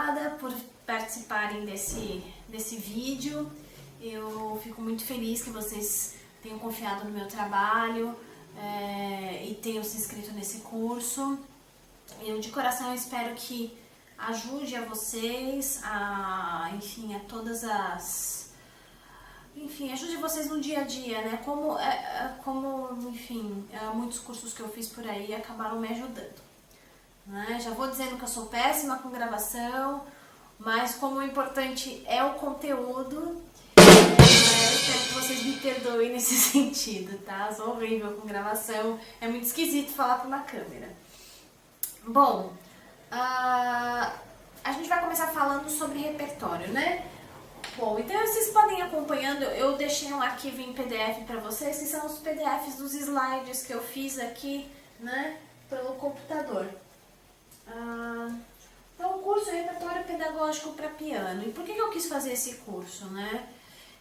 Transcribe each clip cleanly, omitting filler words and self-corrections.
obrigada por participarem desse vídeo. Eu fico muito feliz que vocês tenham confiado no meu trabalho e tenham se inscrito nesse curso. Eu de coração espero que ajude a vocês, enfim, ajude vocês no dia a dia, né? Enfim, muitos cursos que eu fiz por aí acabaram me ajudando. Né? Já vou dizendo que eu sou péssima com gravação, mas como o importante é o conteúdo, eu espero que vocês me perdoem nesse sentido, tá? Eu sou horrível com gravação, é muito esquisito falar para uma câmera. Bom, a gente vai começar falando sobre repertório, né? Bom, então vocês podem ir acompanhando, eu deixei um arquivo em PDF para vocês, que são os PDFs dos slides que eu fiz aqui, né, pelo computador. Então, o curso Repertório Pedagógico para Piano. E por que eu quis fazer esse curso, né?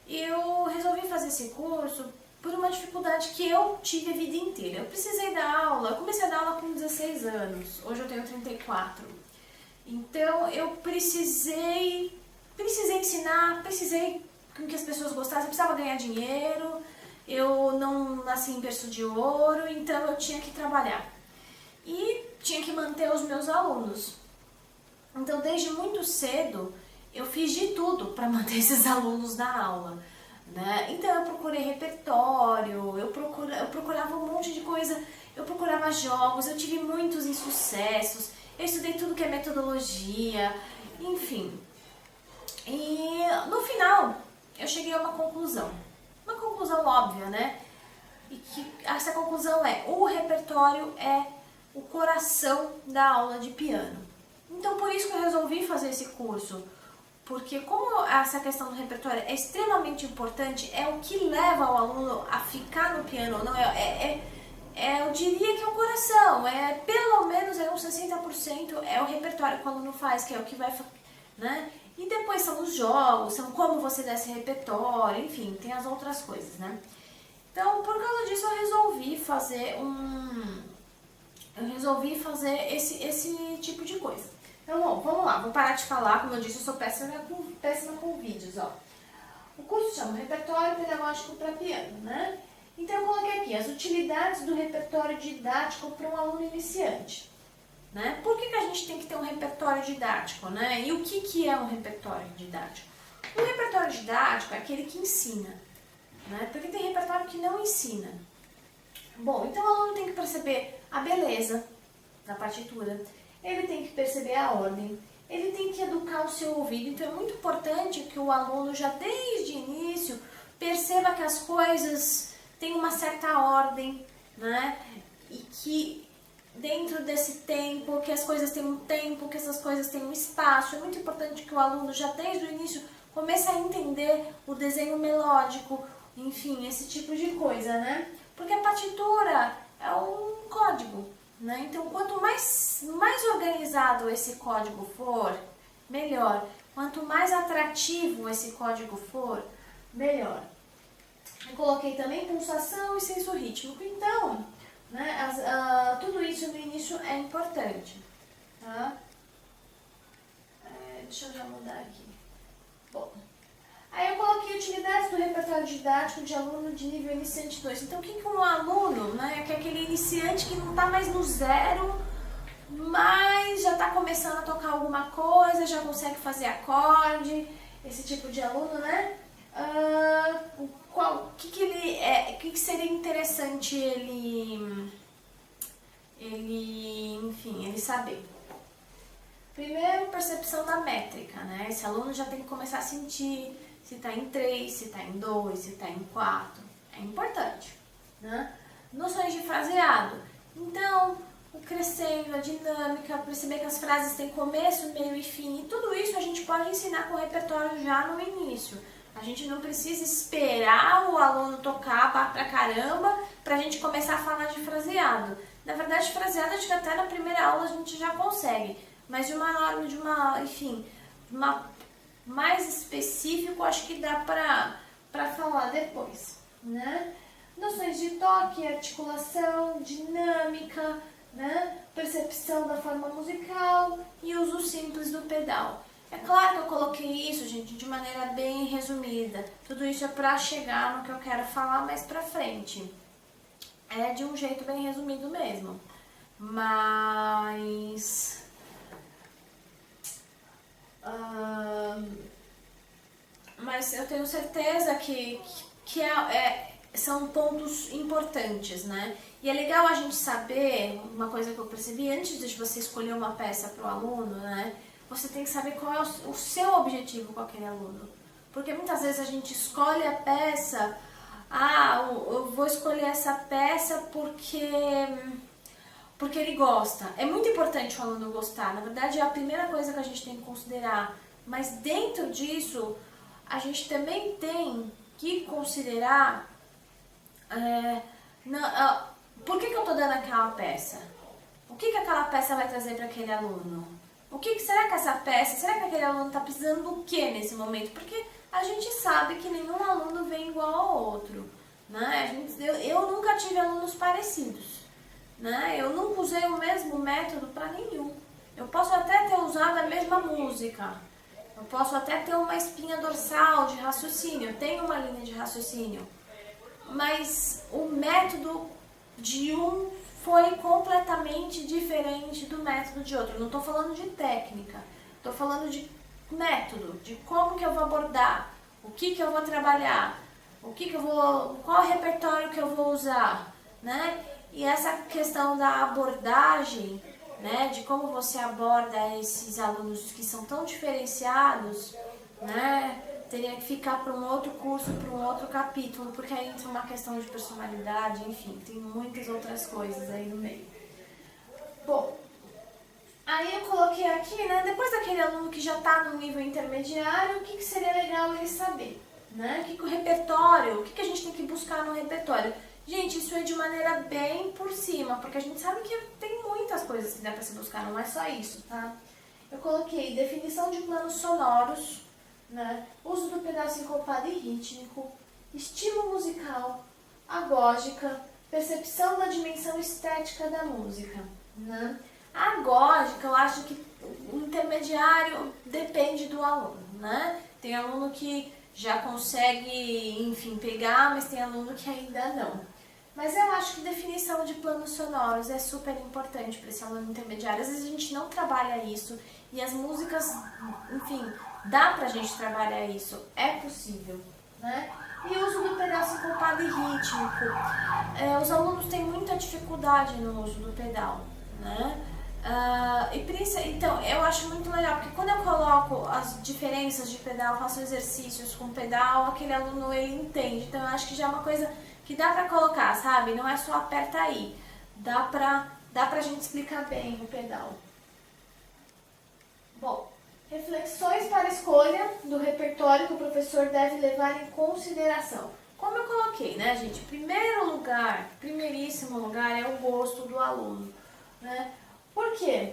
Eu resolvi fazer esse curso por uma dificuldade que eu tive a vida inteira. Eu precisei dar aula, eu comecei a dar aula com 16 anos, hoje eu tenho 34. Então, eu precisei ensinar, precisei que as pessoas gostassem, eu precisava ganhar dinheiro, eu não nasci em berço de ouro, então eu tinha que trabalhar. E tinha que manter os meus alunos. Então, desde muito cedo, eu fiz de tudo para manter esses alunos na aula. Né? Então, eu procurei repertório, eu procurava um monte de coisa, eu procurava jogos, eu tive muitos insucessos, eu estudei tudo que é metodologia, enfim. E no final, eu cheguei a uma conclusão óbvia, né? E que essa conclusão é: o repertório é o coração da aula de piano. Então, por isso que eu resolvi fazer esse curso, porque como essa questão do repertório é extremamente importante, é o que leva o aluno a ficar no piano ou não, eu diria que é o coração, pelo menos uns 60% é o repertório que o aluno faz, que é o que vai, né? E depois são os jogos, são como você dá esse repertório, enfim, tem as outras coisas, né? Então, por causa disso, eu resolvi fazer esse tipo de coisa. Então, bom, vamos lá, vou parar de falar, como eu disse, eu sou péssima com vídeos, ó. O curso chama Repertório Pedagógico para Piano, né? Então, eu coloquei aqui as utilidades do repertório didático para um aluno iniciante. Né? Por que a gente tem que ter um repertório didático, né? E o que é um repertório didático? O repertório didático é aquele que ensina, né? Porque tem repertório que não ensina. Bom, então o aluno tem que perceber a beleza da partitura, ele tem que perceber a ordem, ele tem que educar o seu ouvido. Então é muito importante que o aluno já desde o início perceba que as coisas têm uma certa ordem, né? E que dentro desse tempo, que as coisas têm um tempo, que essas coisas têm um espaço. É muito importante que o aluno já desde o início comece a entender o desenho melódico, enfim, esse tipo de coisa, né? Porque a partitura é um código, né? Então, quanto mais organizado esse código for, melhor. Quanto mais atrativo esse código for, melhor. Eu coloquei também pulsação e senso rítmico. Então, né, tudo isso no início é importante, tá? Deixa eu já mudar aqui. Bom, aí eu coloquei utilidades do repertório didático de aluno de nível iniciante 2. Então, o que um aluno, né, que é aquele iniciante que não está mais no zero, mas já está começando a tocar alguma coisa, já consegue fazer acorde, esse tipo de aluno, né? O que seria interessante ele saber? Primeiro, percepção da métrica, né? Esse aluno já tem que começar a sentir se está em 3, se está em 2, se está em 4. É importante, né? Noções de fraseado. Então, o crescendo, a dinâmica, perceber que as frases têm começo, meio e fim. E tudo isso a gente pode ensinar com o repertório já no início. A gente não precisa esperar o aluno tocar pra caramba pra gente começar a falar de fraseado. Na verdade, fraseado acho que até na primeira aula a gente já consegue. Mas de uma mais específico, acho que dá pra falar depois, né? Noções de toque, articulação, dinâmica, né? Percepção da forma musical e uso simples do pedal. É claro que eu coloquei isso, gente, de maneira bem resumida. Tudo isso é para chegar no que eu quero falar mais pra frente. É de um jeito bem resumido mesmo. Mas... mas eu tenho certeza que são pontos importantes, né? E é legal a gente saber, uma coisa que eu percebi, antes de você escolher uma peça para o aluno, né? Você tem que saber qual é o seu objetivo com aquele aluno. Porque muitas vezes a gente escolhe a peça, eu vou escolher essa peça porque ele gosta. É muito importante o aluno gostar, na verdade é a primeira coisa que a gente tem que considerar. Mas dentro disso, a gente também tem que considerar por que eu estou dando aquela peça? O que aquela peça vai trazer para aquele aluno? Será que essa peça, será que aquele aluno está precisando do que nesse momento? Porque a gente sabe que nenhum aluno vem igual ao outro, né? Eu nunca tive alunos parecidos, né? Eu nunca usei o mesmo método para nenhum. Eu posso até ter usado a mesma música, eu posso até ter uma espinha dorsal de raciocínio, eu tenho uma linha de raciocínio, mas o método de um foi completamente diferente do método de outro. Não estou falando de técnica, estou falando de método, de como que eu vou abordar, o que eu vou trabalhar, qual o repertório que eu vou usar, né? E essa questão da abordagem, né, de como você aborda esses alunos que são tão diferenciados, né, teria que ficar para um outro curso, para um outro capítulo, porque aí entra uma questão de personalidade, enfim, tem muitas outras coisas aí no meio. Bom, aí eu coloquei aqui, né, depois daquele aluno que já está no nível intermediário, o que seria legal ele saber, né, o repertório, o que a gente tem que buscar no repertório. Gente, isso é de maneira bem por cima, porque a gente sabe que tem muitas coisas que dá para se buscar, não é só isso, tá? Eu coloquei definição de planos sonoros, né? Uso do pedal sincopado e rítmico, estímulo musical, agógica, percepção da dimensão estética da música, né? A agógica, eu acho que o intermediário depende do aluno, né? Tem aluno que já consegue, enfim, pegar, mas tem aluno que ainda não. Mas eu acho que definição de planos sonoros é super importante para esse aluno intermediário. Às vezes a gente não trabalha isso e as músicas, enfim, dá pra gente trabalhar isso, é possível, né? E o uso do pedal sincopado e rítmico. Os alunos têm muita dificuldade no uso do pedal, né? Então, eu acho muito legal, porque quando eu coloco as diferenças de pedal, faço exercícios com pedal, aquele aluno, ele entende. Então, eu acho que já é uma coisa que dá pra colocar, sabe? Não é só aperta aí. Dá pra gente explicar bem o pedal. Bom, reflexões para escolha do repertório que o professor deve levar em consideração. Como eu coloquei, né, gente? Primeiríssimo lugar é o gosto do aluno, né? Por quê?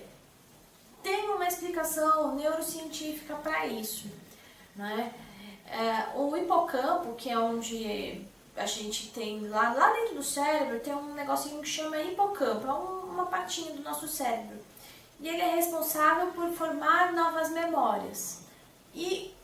Tem uma explicação neurocientífica para isso, né? O hipocampo, que é onde a gente tem lá dentro do cérebro, tem um negocinho que chama hipocampo, é uma partinha do nosso cérebro. E ele é responsável por formar novas memórias. E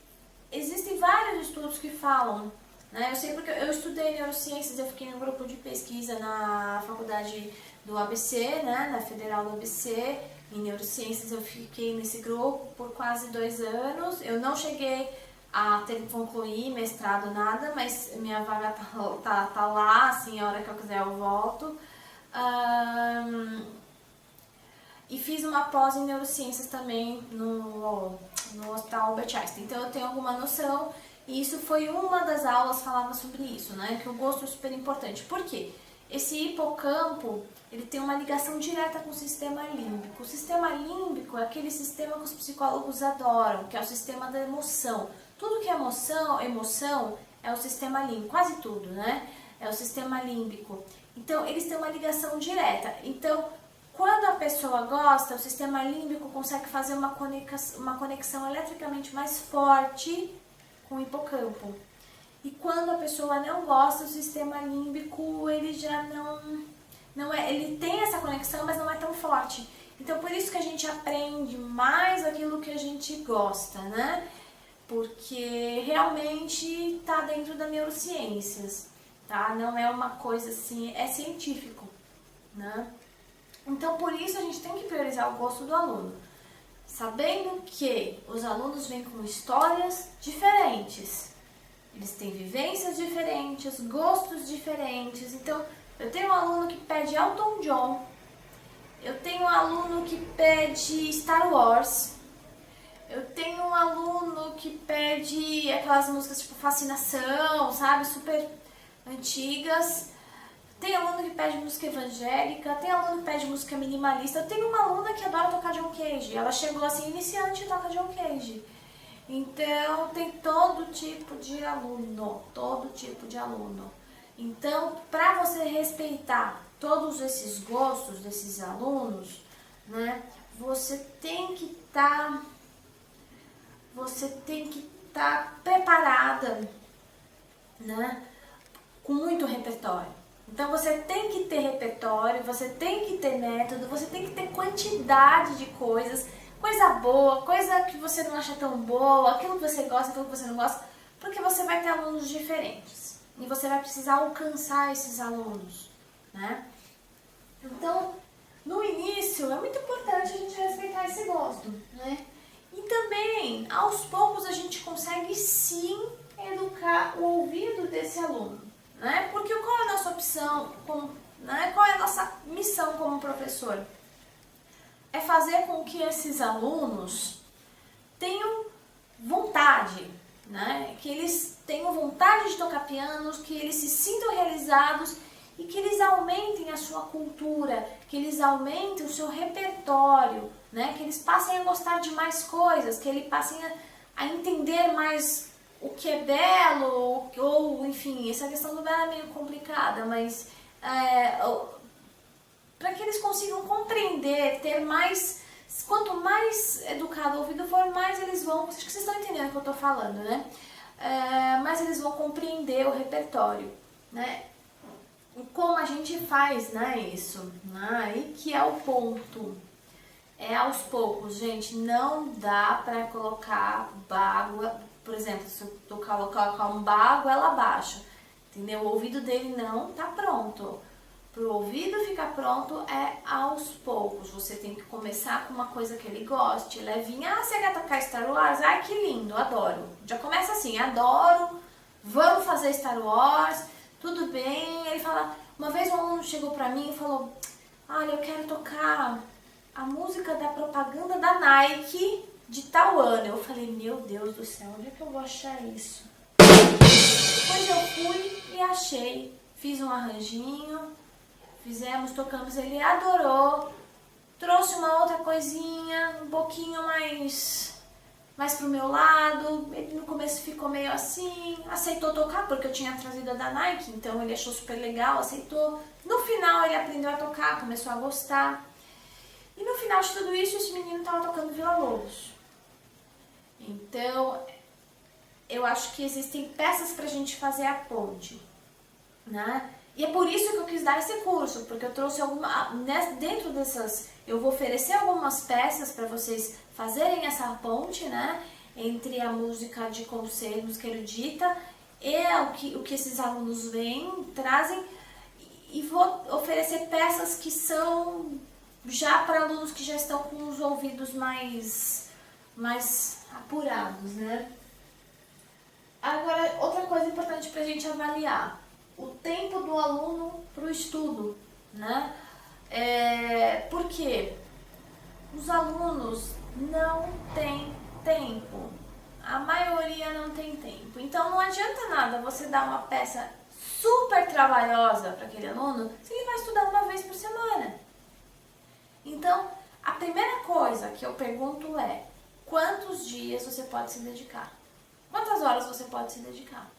existem vários estudos que falam, né? Eu sei porque eu estudei neurociências, eu fiquei num grupo de pesquisa na faculdade do ABC, né? Na Federal do ABC, em neurociências eu fiquei nesse grupo por quase 2 anos. Eu não cheguei a ter que concluir mestrado, nada, mas minha vaga tá lá, assim, a hora que eu quiser eu volto. E fiz uma pós em neurociências também no Hospital Albert Einstein. Então eu tenho alguma noção, e isso foi uma das aulas, falava sobre isso, né? Que o gosto é super importante. Por quê? Esse hipocampo, ele tem uma ligação direta com o sistema límbico. O sistema límbico é aquele sistema que os psicólogos adoram, que é o sistema da emoção. Tudo que é emoção é o sistema límbico, quase tudo, né? É o sistema límbico. Então, eles têm uma ligação direta. Então, quando a pessoa gosta, o sistema límbico consegue fazer uma conexão eletricamente mais forte com o hipocampo. E quando a pessoa não gosta, o sistema límbico, ele já não ele tem essa conexão, mas não é tão forte. Então, por isso que a gente aprende mais aquilo que a gente gosta, né? Porque realmente está dentro das neurociências, tá? Não é uma coisa assim, é científico, né? Então, por isso a gente tem que priorizar o gosto do aluno, sabendo que os alunos vêm com histórias diferentes, eles têm vivências diferentes, gostos diferentes. Então, eu tenho um aluno que pede Elton John, eu tenho um aluno que pede Star Wars, eu tenho um aluno que pede aquelas músicas tipo Fascinação, sabe, super antigas. Tem aluno que pede música evangélica, tem aluno que pede música minimalista. Eu tenho uma aluna que adora tocar John Cage. Ela chegou assim, iniciante e toca John Cage. Então, tem todo tipo de aluno, todo tipo de aluno. Então, para você respeitar todos esses gostos desses alunos, né, você tem que estar preparada, né, com muito repertório. Então você tem que ter repertório, você tem que ter método, você tem que ter quantidade de coisas, coisa boa, coisa que você não acha tão boa, aquilo que você gosta, aquilo que você não gosta, porque você vai ter alunos diferentes e você vai precisar alcançar esses alunos, né? Então, no início é muito importante a gente respeitar esse gosto, né? E também, aos poucos, a gente consegue sim educar o ouvido desse aluno. Né? Porque qual é a nossa opção, né? Qual é a nossa missão como professor? É fazer com que esses alunos tenham vontade, né? Que eles tenham vontade de tocar piano, que eles se sintam realizados e que eles aumentem a sua cultura, que eles aumentem o seu repertório, né? Que eles passem a gostar de mais coisas, que eles passem a entender mais o que é belo, ou enfim, essa questão do belo é meio complicada, mas para que eles consigam compreender, ter mais, quanto mais educado o ouvido for, mais eles vão, acho que vocês estão entendendo o que eu estou falando, né? Mais eles vão compreender o repertório, né? E como a gente faz, né, isso, né? Aí que é o ponto. É aos poucos, gente, não dá para colocar bago. Por exemplo, se eu colocar um bago, ela baixa, entendeu? O ouvido dele não tá pronto. Para o ouvido ficar pronto é aos poucos. Você tem que começar com uma coisa que ele goste, levinha. Ah, você quer tocar Star Wars? Ai, que lindo, adoro. Já começa assim, adoro, vamos fazer Star Wars, tudo bem. Ele fala, uma vez um aluno chegou pra mim e falou, olha, eu quero tocar a música da propaganda da Nike de tal ano. Eu falei, meu Deus do céu, onde é que eu vou achar isso? Depois eu fui e achei. Fiz um arranjinho, tocamos, ele adorou. Trouxe uma outra coisinha, um pouquinho mais pro meu lado. Ele no começo ficou meio assim, aceitou tocar, porque eu tinha trazido a da Nike, então ele achou super legal, aceitou. No final ele aprendeu a tocar, começou a gostar. E no final de tudo isso, esse menino estava tocando Vila Lobos. Então, eu acho que existem peças pra gente fazer a ponte, né? E é por isso que eu quis dar esse curso, porque eu trouxe dentro dessas, eu vou oferecer algumas peças para vocês fazerem essa ponte, né? Entre a música de concerto, música erudita, e o que esses alunos vêm, trazem, e vou oferecer peças que são já para alunos que já estão com os ouvidos mais apurados, né? Agora, outra coisa importante para a gente avaliar, o tempo do aluno para o estudo, né? Por quê? Os alunos não têm tempo, a maioria não tem tempo, então não adianta nada você dar uma peça super trabalhosa para aquele aluno se ele vai estudar uma vez por semana. Então, a primeira coisa que eu pergunto é, quantos dias você pode se dedicar? Quantas horas você pode se dedicar?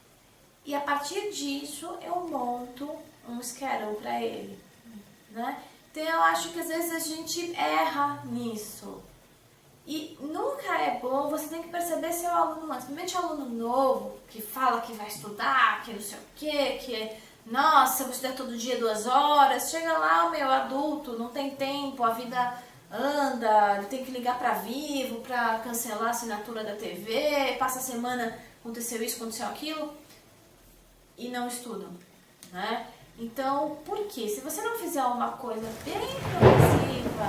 E a partir disso, eu monto um schedule para ele, né? Então, eu acho que às vezes a gente erra nisso. E nunca é bom, você tem que perceber seu aluno antes. Principalmente aluno novo, que fala que vai estudar, que não sei o quê, que nossa, eu vou estudar todo dia 2 horas. Chega lá, o meu adulto, não tem tempo, a vida anda, ele tem que ligar para Vivo para cancelar a assinatura da TV, passa a semana, aconteceu isso, aconteceu aquilo, e não estudam, né? Então, por quê? Se você não fizer uma coisa bem progressiva,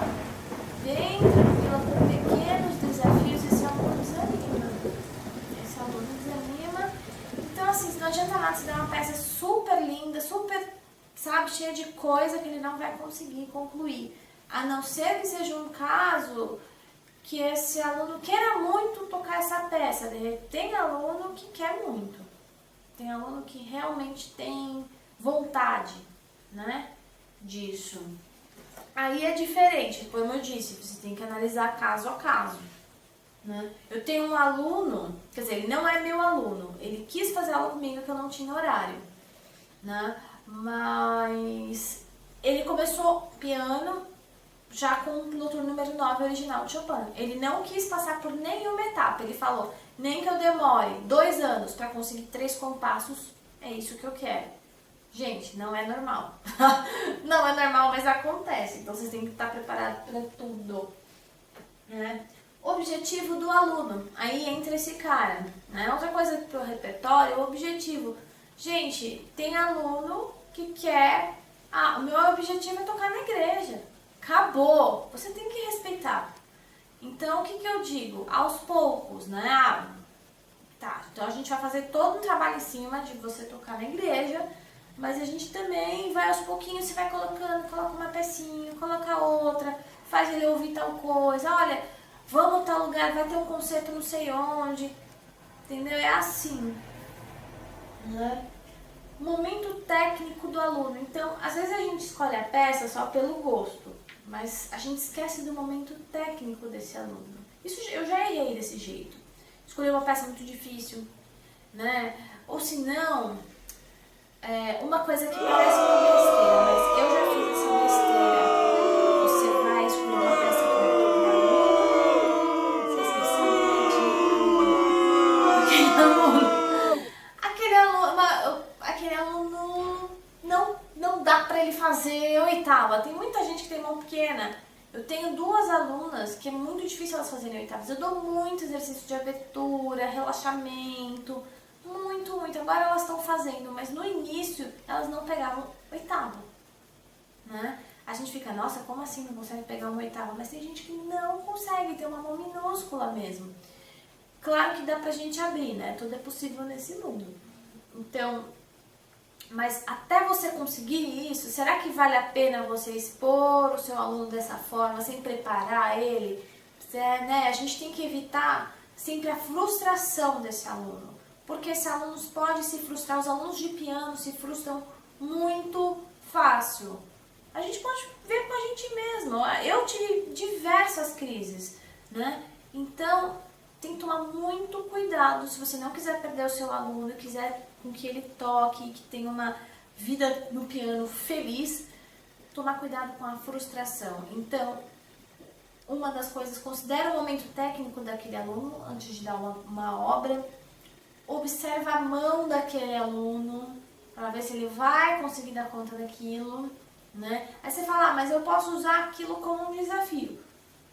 bem tranquila, com pequenos desafios, esse aluno desanima. Esse aluno desanima. Então, assim, não adianta nada você dar uma peça super linda, super, sabe, cheia de coisa que ele não vai conseguir concluir. A não ser que seja um caso que esse aluno queira muito tocar essa peça. Tem aluno que quer muito. Tem aluno que realmente tem vontade, né, disso. Aí é diferente, como eu disse, você tem que analisar caso a caso, né? Eu tenho um aluno, quer dizer, ele não é meu aluno, ele quis fazer aula comigo que eu não tinha horário, né? Mas ele começou piano já com o noturno número 9 original de Chopin. Ele não quis passar por nenhuma etapa, ele falou, nem que eu demore 2 anos para conseguir 3 compassos, é isso que eu quero. Gente, não é normal. Não é normal, mas acontece. Então vocês têm que estar preparados para tudo, né? Objetivo do aluno. Aí entra esse cara, né? Outra coisa para o repertório, o objetivo. Gente, tem aluno que quer... Ah, o meu objetivo é tocar na igreja. Acabou. Você tem que respeitar. Então, o que eu digo? Aos poucos, né? Ah, tá, então a gente vai fazer todo um trabalho em cima de você tocar na igreja, mas a gente também vai aos pouquinhos, você vai colocando, coloca uma pecinha, coloca outra, faz ele ouvir tal coisa, olha, vamos a tal lugar, vai ter um concerto não sei onde, entendeu? É assim, né? Momento técnico do aluno. Então, às vezes a gente escolhe a peça só pelo gosto, mas a gente esquece do momento técnico desse aluno. Isso eu já errei desse jeito. Escolher uma peça muito difícil, né? Ou se não, uma coisa que parece uma besteira, mas eu já fiz essa besteira. Você vai escolher uma peça para todo aluno, você esqueceu aquele aluno não dá para ele fazer oitava. Tem muita gente que tem mão pequena. Eu tenho 2 alunas que é muito difícil elas fazerem oitavas. Eu dou muito exercício de abertura, relaxamento, muito. Agora elas estão fazendo, mas no início elas não pegavam oitava, né? A gente fica, nossa, como assim não consegue pegar uma oitava? Mas tem gente que não consegue, tem uma mão minúscula mesmo. Claro que dá pra gente abrir, né? Tudo é possível nesse mundo. Então, mas até você conseguir isso, será que vale a pena você expor o seu aluno dessa forma, sem preparar ele? Né? A gente tem que evitar sempre a frustração desse aluno, porque esses alunos podem se frustrar, os alunos de piano se frustram muito fácil. A gente pode ver com a gente mesmo, eu tive diversas crises, né? Então, tem que tomar muito cuidado se você não quiser perder o seu aluno, quiser com que ele toque, que tenha uma vida no piano feliz, tomar cuidado com a frustração. Então, uma das coisas, considera o momento técnico daquele aluno antes de dar uma obra, observa a mão daquele aluno para ver se ele vai conseguir dar conta daquilo, né? Aí você fala, mas eu posso usar aquilo como um desafio.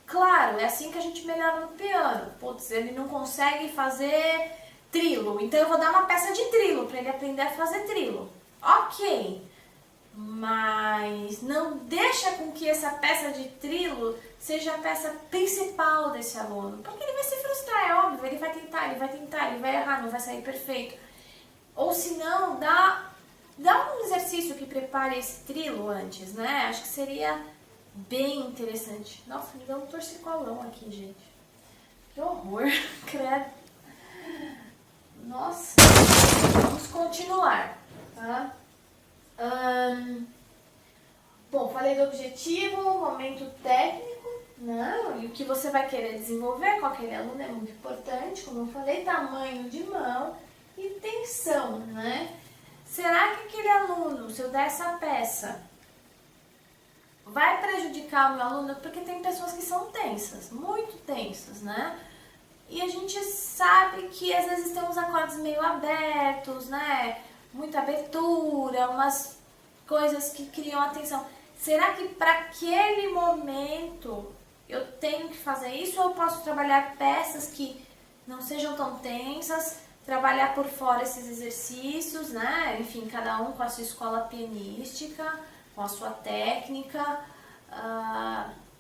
Claro, é assim que a gente melhora no piano. Putz, ele não consegue fazer trilo, então eu vou dar uma peça de trilo para ele aprender a fazer trilo. Ok, mas não deixa com que essa peça de trilo seja a peça principal desse aluno, porque ele vai se frustrar, é óbvio, ele vai tentar, ele vai errar, não vai sair perfeito. Ou se não, dá um exercício que prepare esse trilo antes, né? Acho que seria bem interessante. Nossa, me deu um torcicolão aqui, gente. Que horror, credo. Nossa, vamos continuar, tá? Bom, falei do objetivo, momento técnico, né? E o que você vai querer desenvolver com aquele aluno é muito importante, como eu falei, tamanho de mão e tensão, né? Será que aquele aluno, se eu der essa peça, vai prejudicar o meu aluno? Porque tem pessoas que são tensas, muito tensas, né? E a gente sabe que às vezes tem uns acordes meio abertos, né? Muita abertura, umas coisas que criam atenção. Será que para aquele momento eu tenho que fazer isso, ou eu posso trabalhar peças que não sejam tão tensas, trabalhar por fora esses exercícios, né? Enfim, cada um com a sua escola pianística, com a sua técnica,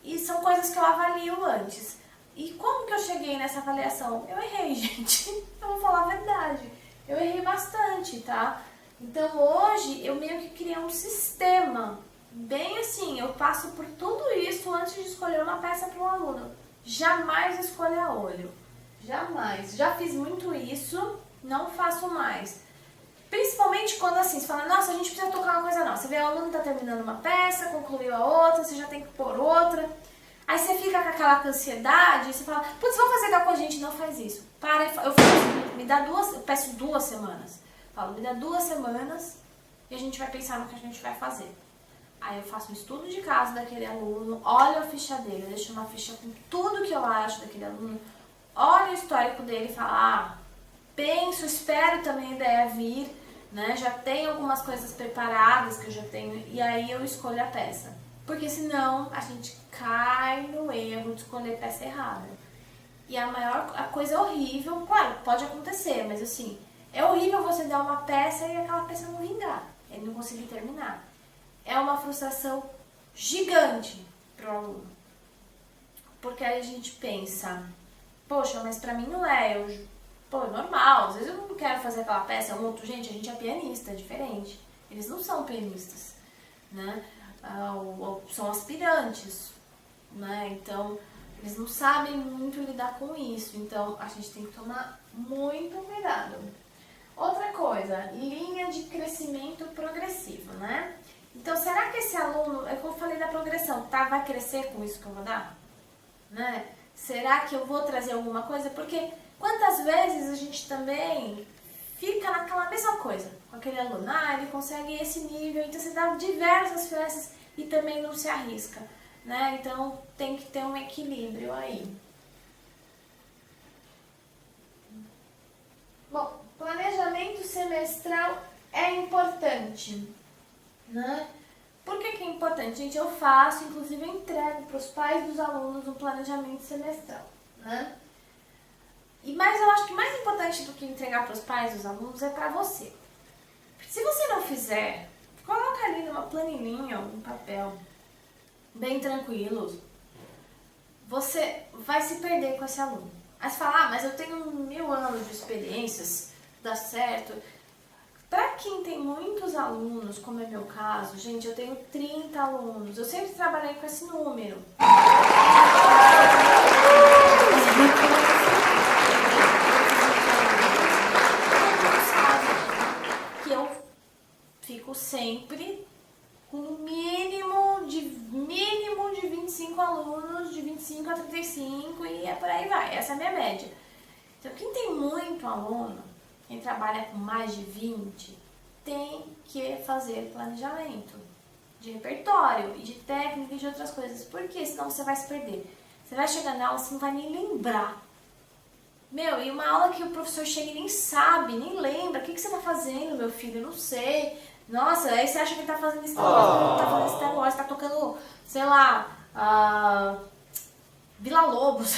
e são coisas que eu avalio antes. E como que eu cheguei nessa avaliação? Eu errei, gente. Eu vou falar a verdade. Eu errei bastante, tá? Então hoje eu meio que criei um sistema. Bem assim, eu passo por tudo isso antes de escolher uma peça para um aluno. Jamais escolha a olho. Jamais. Já fiz muito isso, não faço mais. Principalmente quando assim, você fala, nossa, a gente precisa tocar uma coisa nova. Você vê o aluno tá terminando uma peça, concluiu a outra, você já tem que pôr outra. Aí você fica com aquela ansiedade, você fala, putz, vamos fazer tal coisa, gente, não faz isso. Para, eu faço, me dá eu peço 2 semanas. Falo, me dá 2 semanas e a gente vai pensar no que a gente vai fazer. Aí eu faço um estudo de caso daquele aluno, olho a ficha dele, eu deixo uma ficha com tudo que eu acho daquele aluno, olho o histórico dele e falo, penso, espero também a ideia vir, né? Já tenho algumas coisas preparadas que eu já tenho, e aí eu escolho a peça. Porque senão a gente cai no erro de escolher peça errada. E a coisa horrível, claro, pode acontecer, mas assim, é horrível você dar uma peça e aquela peça não vingar, ele não conseguir terminar. É uma frustração gigante pro aluno. Porque aí a gente pensa, poxa, mas pra mim não é, é normal, às vezes eu não quero fazer aquela peça, gente, a gente é pianista, é diferente. Eles não são pianistas, né? Ou são aspirantes, né? Então, eles não sabem muito lidar com isso, então a gente tem que tomar muito cuidado. Outra coisa, linha de crescimento progressivo, né? Então, será que esse aluno, é como eu falei da progressão, vai crescer com isso que eu vou dar? Né? Será que eu vou trazer alguma coisa? Porque quantas vezes a gente também fica naquela mesma coisa com aquele aluno, ele consegue esse nível, então você dá diversas peças e também não se arrisca, né? Então tem que ter um equilíbrio aí. Bom, planejamento semestral é importante, né? Por que é importante? Gente, eu faço, inclusive eu entrego para os pais dos alunos um planejamento semestral, né? Mas eu acho que mais importante do que entregar para os pais dos alunos é para você. Se você não fizer, coloca ali numa planilhinha, um papel, bem tranquilo. Você vai se perder com esse aluno. Aí você fala, mas eu tenho 1000 anos de experiências, dá certo. Para quem tem muitos alunos, como é meu caso, gente, eu tenho 30 alunos. Eu sempre trabalhei com esse número. Que eu fico sempre com mínimo de 25 alunos, de 25 a 35 e por aí vai. Essa é a minha média. Então, quem tem muito aluno, quem trabalha com mais de 20, tem que fazer planejamento de repertório e de técnica e de outras coisas. Porque senão você vai se perder. Você vai chegar na aula, você não vai nem lembrar. E uma aula que o professor chega e nem sabe, nem lembra. O que você tá fazendo, meu filho? Eu não sei. Nossa, aí você acha que ele tá fazendo Star Wars, não tá fazendo Star Wars, tá tocando, sei lá, Vila Lobos.